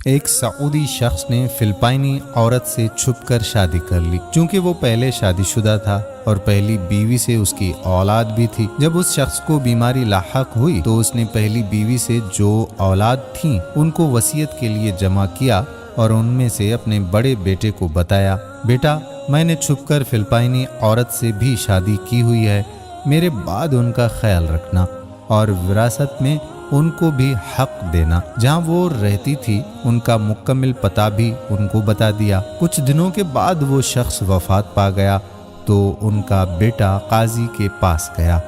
ایک سعودی شخص نے فلپائنی عورت سے چھپ کر شادی کر لی، چونکہ وہ پہلے شادی شدہ تھا اور پہلی بیوی سے اس کی اولاد بھی تھی۔ جب اس شخص کو بیماری لاحق ہوئی تو اس نے پہلی بیوی سے جو اولاد تھیں ان کو وصیت کے لیے جمع کیا اور ان میں سے اپنے بڑے بیٹے کو بتایا، بیٹا میں نے چھپ کر فلپائنی عورت سے بھی شادی کی ہوئی ہے، میرے بعد ان کا خیال رکھنا اور وراثت میں ان کو بھی حق دینا۔ جہاں وہ رہتی تھی ان کا مکمل پتہ بھی ان کو بتا دیا۔ کچھ دنوں کے بعد وہ شخص وفات پا گیا تو ان کا بیٹا قاضی کے پاس گیا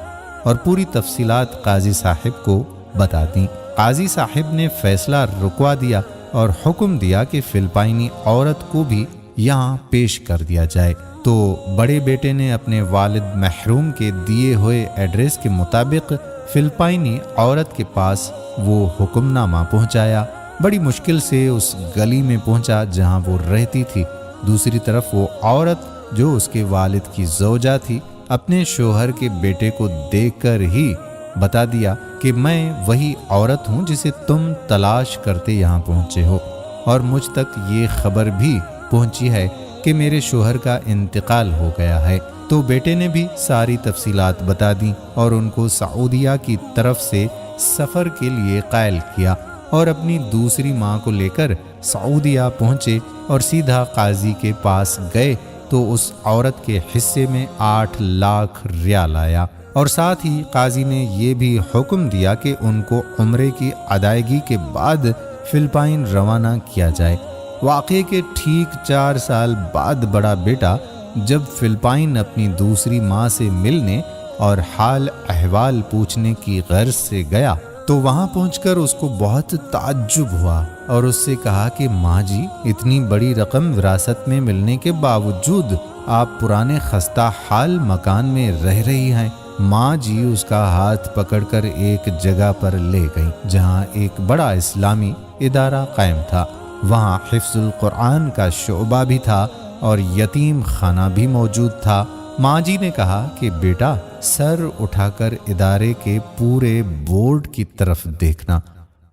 اور پوری تفصیلات قاضی صاحب کو بتا دیں۔ قاضی صاحب نے فیصلہ رکوا دیا اور حکم دیا کہ فلپائنی عورت کو بھی یہاں پیش کر دیا جائے۔ تو بڑے بیٹے نے اپنے والد محروم کے دیے ہوئے ایڈریس کے مطابق فلپائنی عورت کے پاس وہ حکم نامہ پہنچایا۔ بڑی مشکل سے اس گلی میں پہنچا جہاں وہ رہتی تھی۔ دوسری طرف وہ عورت جو اس کے والد کی زوجہ تھی اپنے شوہر کے بیٹے کو دیکھ کر ہی بتا دیا کہ میں وہی عورت ہوں جسے تم تلاش کرتے یہاں پہنچے ہو، اور مجھ تک یہ خبر بھی پہنچی ہے کہ میرے شوہر کا انتقال ہو گیا ہے۔ تو بیٹے نے بھی ساری تفصیلات بتا دیں اور ان کو سعودیہ کی طرف سے سفر کے لیے قائل کیا اور اپنی دوسری ماں کو لے کر سعودیہ پہنچے اور سیدھا قاضی کے پاس گئے تو اس عورت کے حصے میں 8 لاکھ ریال آیا، اور ساتھ ہی قاضی نے یہ بھی حکم دیا کہ ان کو عمرے کی ادائیگی کے بعد فلپائن روانہ کیا جائے۔ واقعے کے ٹھیک 4 سال بعد بڑا بیٹا جب فلپائن اپنی دوسری ماں سے ملنے اور حال احوال پوچھنے کی غرض سے گیا تو وہاں پہنچ کر اس کو بہت تعجب ہوا اور اس سے کہا کہ ماں جی، اتنی بڑی رقم وراثت میں ملنے کے باوجود آپ پرانے خستہ حال مکان میں رہ رہی ہیں۔ ماں جی اس کا ہاتھ پکڑ کر ایک جگہ پر لے گئی جہاں ایک بڑا اسلامی ادارہ قائم تھا۔ وہاں حفظ القرآن کا شعبہ بھی تھا اور یتیم خانہ بھی موجود تھا۔ ماں جی نے کہا کہ بیٹا سر اٹھا کر ادارے کے پورے بورڈ کی طرف دیکھنا۔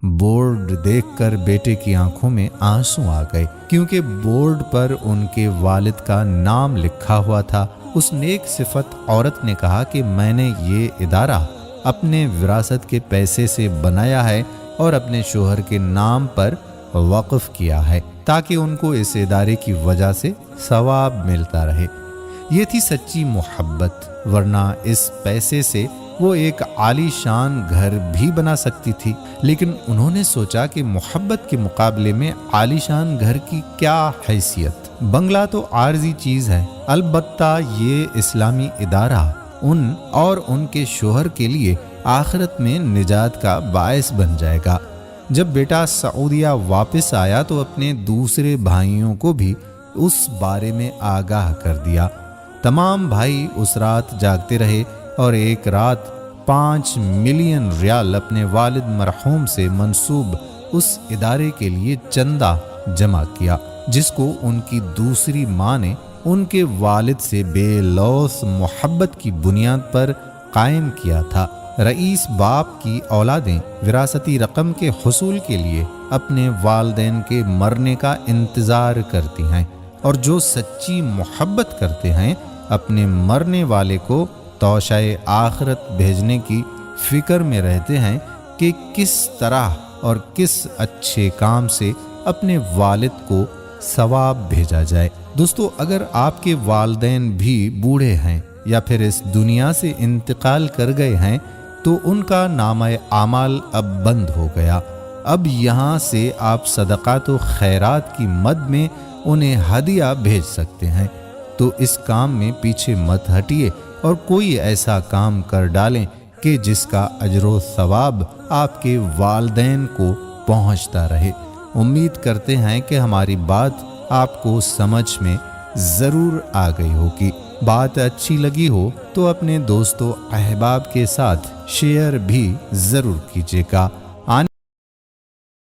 بورڈ دیکھ کر بیٹے کی آنکھوں میں آنسو آ گئے، کیونکہ بورڈ پر ان کے والد کا نام لکھا ہوا تھا۔ اس نیک صفت عورت نے کہا کہ میں نے یہ ادارہ اپنے وراثت کے پیسے سے بنایا ہے اور اپنے شوہر کے نام پر وقف کیا ہے تاکہ ان کو اس ادارے کی وجہ سے ثواب ملتا رہے۔ یہ تھی سچی محبت، ورنہ اس پیسے سے وہ ایک عالی شان گھر بھی بنا سکتی تھی، لیکن انہوں نے سوچا کہ محبت کے مقابلے میں عالی شان گھر کی کیا حیثیت۔ بنگلہ تو عارضی چیز ہے، البتہ یہ اسلامی ادارہ ان اور ان کے شوہر کے لیے آخرت میں نجات کا باعث بن جائے گا۔ جب بیٹا سعودیہ واپس آیا تو اپنے دوسرے بھائیوں کو بھی اس بارے میں آگاہ کر دیا۔ تمام بھائی اس رات جاگتے رہے اور ایک رات 5 ملین ریال اپنے والد مرحوم سے منسوب اس ادارے کے لیے چندہ جمع کیا، جس کو ان کی دوسری ماں نے ان کے والد سے بے لوث محبت کی بنیاد پر قائم کیا تھا۔ رئیس باپ کی اولادیں وراثتی رقم کے حصول کے لیے اپنے والدین کے مرنے کا انتظار کرتی ہیں، اور جو سچی محبت کرتے ہیں اپنے مرنے والے کو توشہ آخرت بھیجنے کی فکر میں رہتے ہیں کہ کس طرح اور کس اچھے کام سے اپنے والد کو ثواب بھیجا جائے۔ دوستو، اگر آپ کے والدین بھی بوڑھے ہیں یا پھر اس دنیا سے انتقال کر گئے ہیں تو ان کا نامہ اعمال اب بند ہو گیا۔ اب یہاں سے آپ صدقات و خیرات کی مد میں انہیں ہدیہ بھیج سکتے ہیں، تو اس کام میں پیچھے مت ہٹیے اور کوئی ایسا کام کر ڈالیں کہ جس کا اجر و ثواب آپ کے والدین کو پہنچتا رہے۔ امید کرتے ہیں کہ ہماری بات آپ کو سمجھ میں ضرور آ گئی ہوگی۔ بات اچھی لگی ہو تو اپنے دوستوں احباب کے ساتھ شیئر بھی ضرور کیجیے گا۔